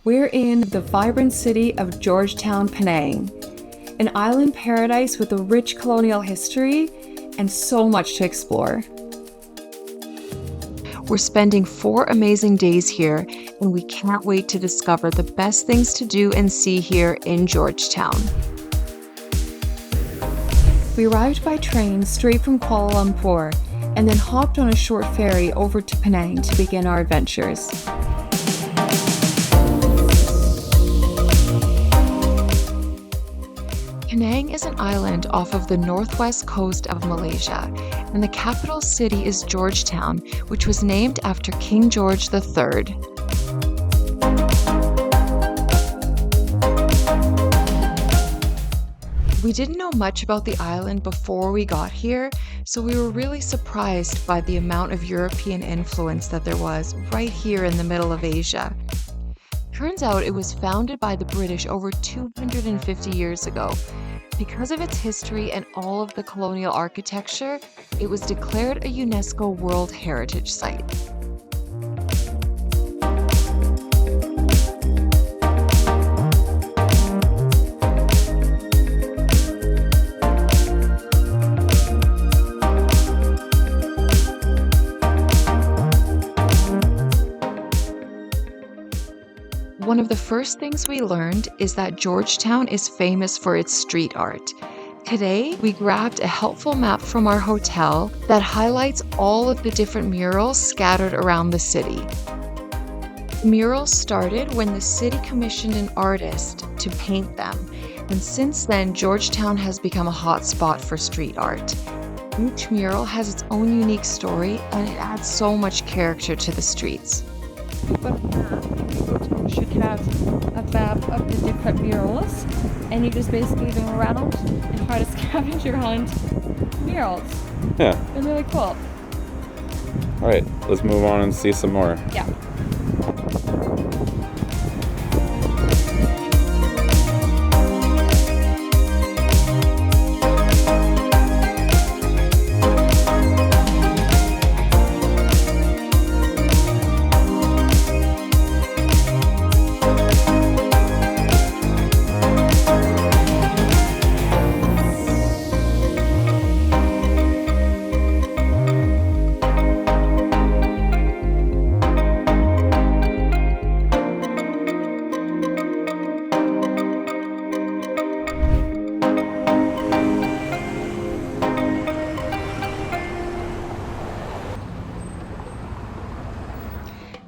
We're in the vibrant city of Georgetown, Penang, an island paradise with a rich colonial history and so much to explore. We're spending 4 amazing days here, and we can't wait to discover the best things to do and see here in Georgetown. We arrived by train straight from Kuala Lumpur and then hopped on a short ferry over to Penang to begin our adventures. Penang is an island off of the northwest coast of Malaysia, and the capital city is Georgetown, which was named after King George III. We didn't know much about the island before we got here, so we were really surprised by the amount of European influence that there was right here in the middle of Asia. Turns out it was founded by the British over 250 years ago. Because of its history and all of the colonial architecture, it was declared a UNESCO World Heritage Site. One of the first things we learned is that Georgetown is famous for its street art. Today, we grabbed a helpful map from our hotel that highlights all of the different murals scattered around the city. The murals started when the city commissioned an artist to paint them, and since then, Georgetown has become a hot spot for street art. Each mural has its own unique story, and it adds so much character to the streets. You should have a map of the different murals, and you just basically go around and try to scavenger hunt murals. Yeah. They're really cool. All right, let's move on and see some more. Yeah.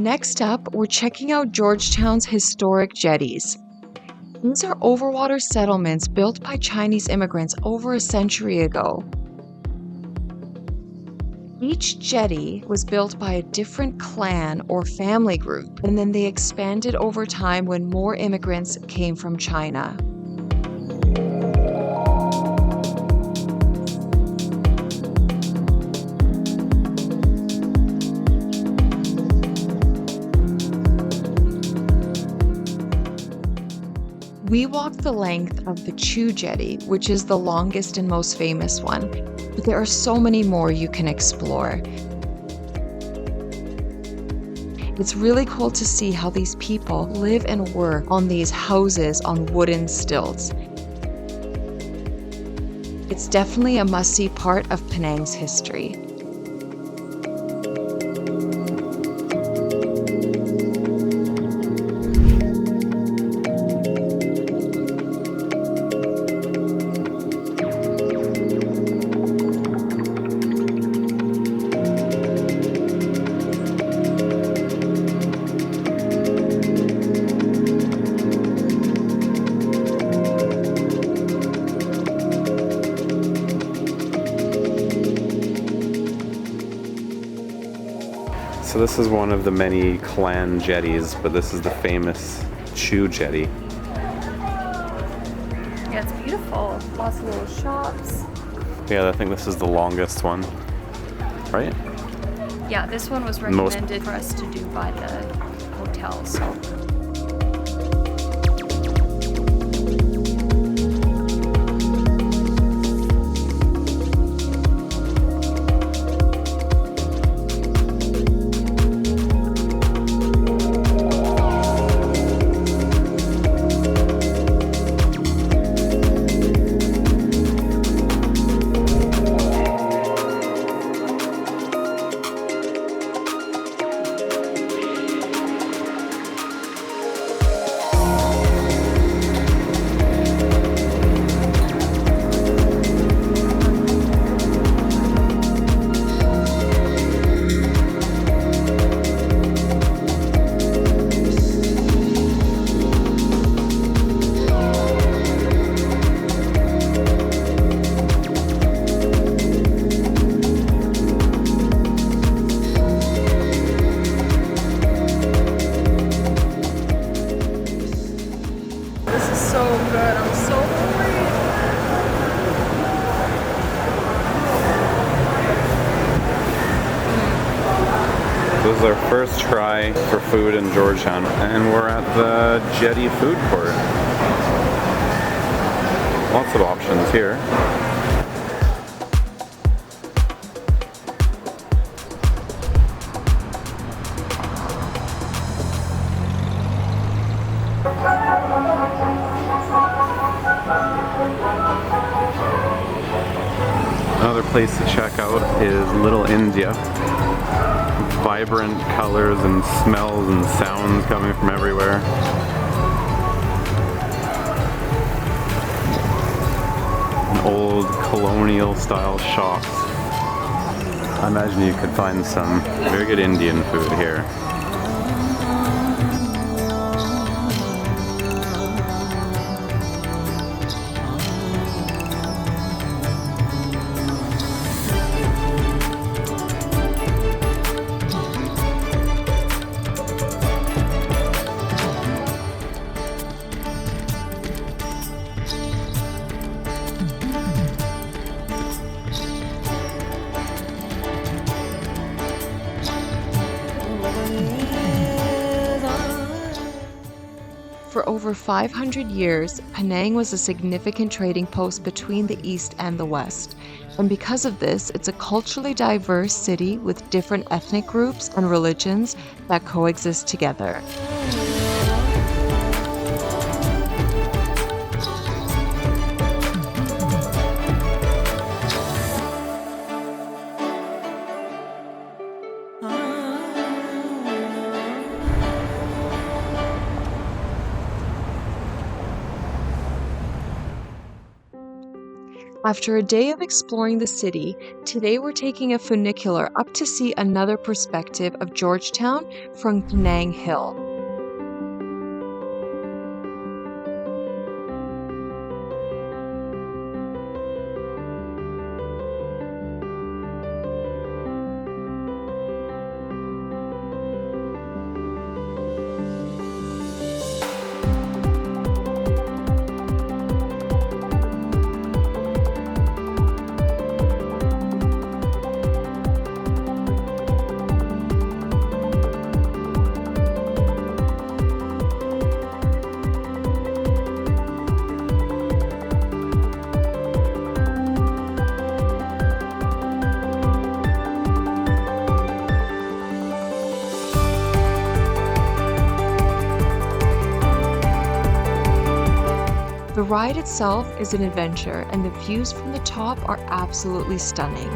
Next up, we're checking out Georgetown's historic jetties. These are overwater settlements built by Chinese immigrants over a century ago. Each jetty was built by a different clan or family group, and then they expanded over time when more immigrants came from China. We walked the length of the Chu Jetty, which is the longest and most famous one, but there are so many more you can explore. It's really cool to see how these people live and work on these houses on wooden stilts. It's definitely a must-see part of Penang's history. So this is one of the many clan jetties, but this is the famous Chu Jetty. Yeah, it's beautiful. Lots of little shops. Yeah, I think this is the longest one, right? Yeah, this one was recommended for us to do by the hotel, so. first try for food in Georgetown, and we're at the Jetty food court. Lots of options here. Another place to check out is Little India. Vibrant colors and smells and sounds coming from everywhere. And old colonial style shops. I imagine you could find some very good Indian food here. For over 500 years, Penang was a significant trading post between the East and the West. And because of this, it's a culturally diverse city with different ethnic groups and religions that coexist together. After a day of exploring the city, today we're taking a funicular up to see another perspective of Georgetown from Penang Hill. The ride itself is an adventure, and the views from the top are absolutely stunning.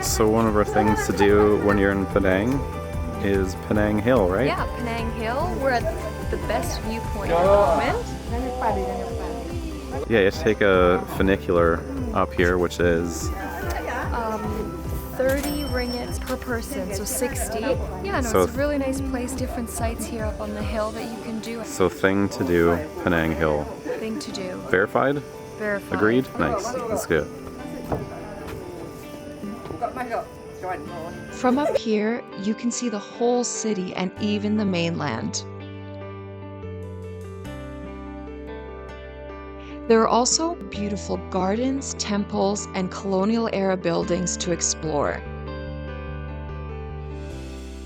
So one of our things to do when you're in Penang is Penang Hill, right? Yeah, Penang Hill. We're at the best viewpoint at the moment. Yeah, you have to take a funicular up here, which is 30 ringgits per person, so 60. Yeah, no, So- it's a really nice place. Different sites here up on the hill that you can do. so thing to do, Penang Hill. Thing to do. Verified? Verified. Agreed? Nice. That's good. From up here, you can see the whole city and even the mainland. There are also beautiful gardens, temples, and colonial era buildings to explore.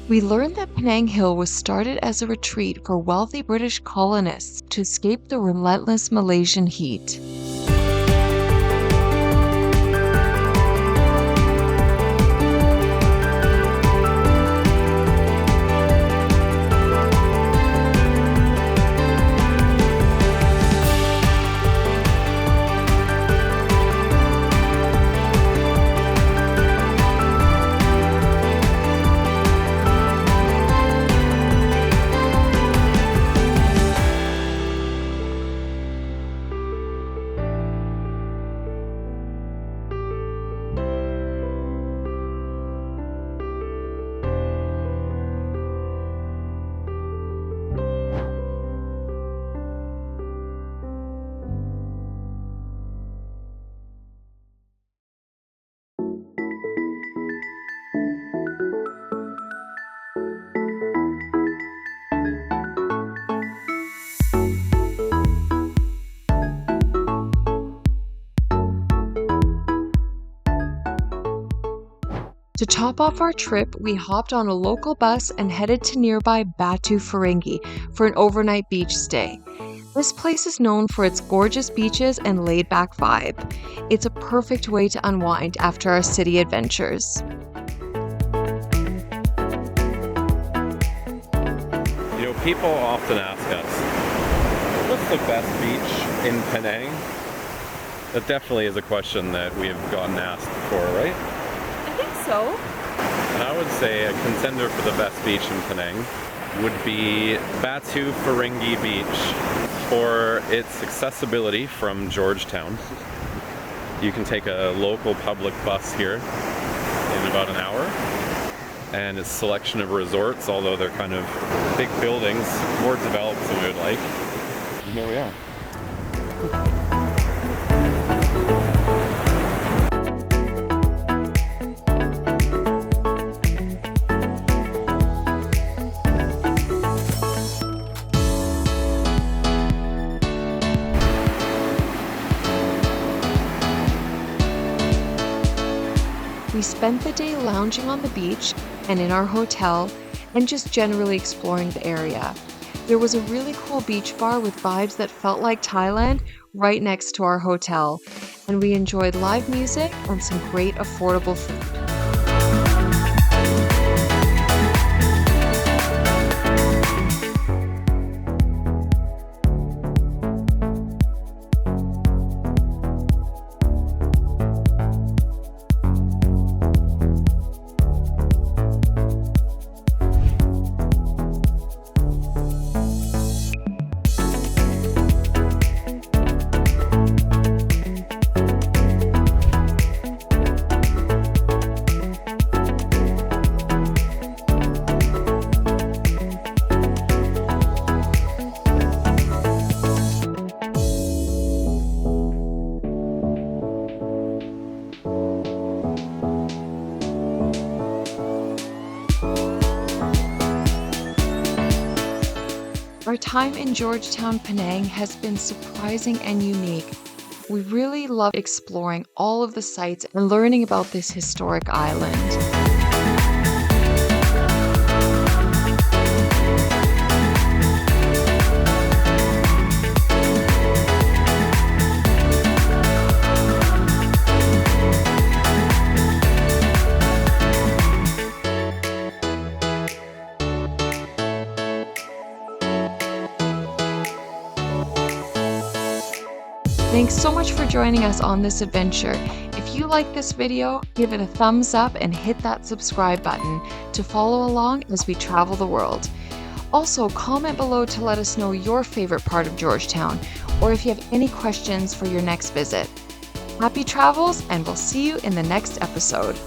We learned that Penang Hill was started as a retreat for wealthy British colonists to escape the relentless Malaysian heat. To top off our trip, we hopped on a local bus and headed to nearby Batu, Ferringhi for an overnight beach stay. This place is known for its gorgeous beaches and laid-back vibe. It's a perfect way to unwind after our city adventures. You know, people often ask us, what's the best beach in Penang? That definitely is a question that we have gotten asked before, right? I think so. And I would say a contender for the best beach in Penang would be Batu Ferringhi Beach for its accessibility from Georgetown. You can take a local public bus here in about an hour, and its selection of resorts, although they're kind of big buildings, more developed than we would like. And here we are. We spent the day lounging on the beach and in our hotel and just generally exploring the area. There was a really cool beach bar with vibes that felt like Thailand right next to our hotel, and we enjoyed live music and some great affordable food. Our time in Georgetown, Penang has been surprising and unique. We really loved exploring all of the sites and learning about this historic island. Thanks so much for joining us on this adventure. If you like this video, give it a thumbs up and hit that subscribe button to follow along as we travel the world. Also, comment below to let us know your favorite part of Georgetown, or if you have any questions for your next visit. Happy travels, and we'll see you in the next episode.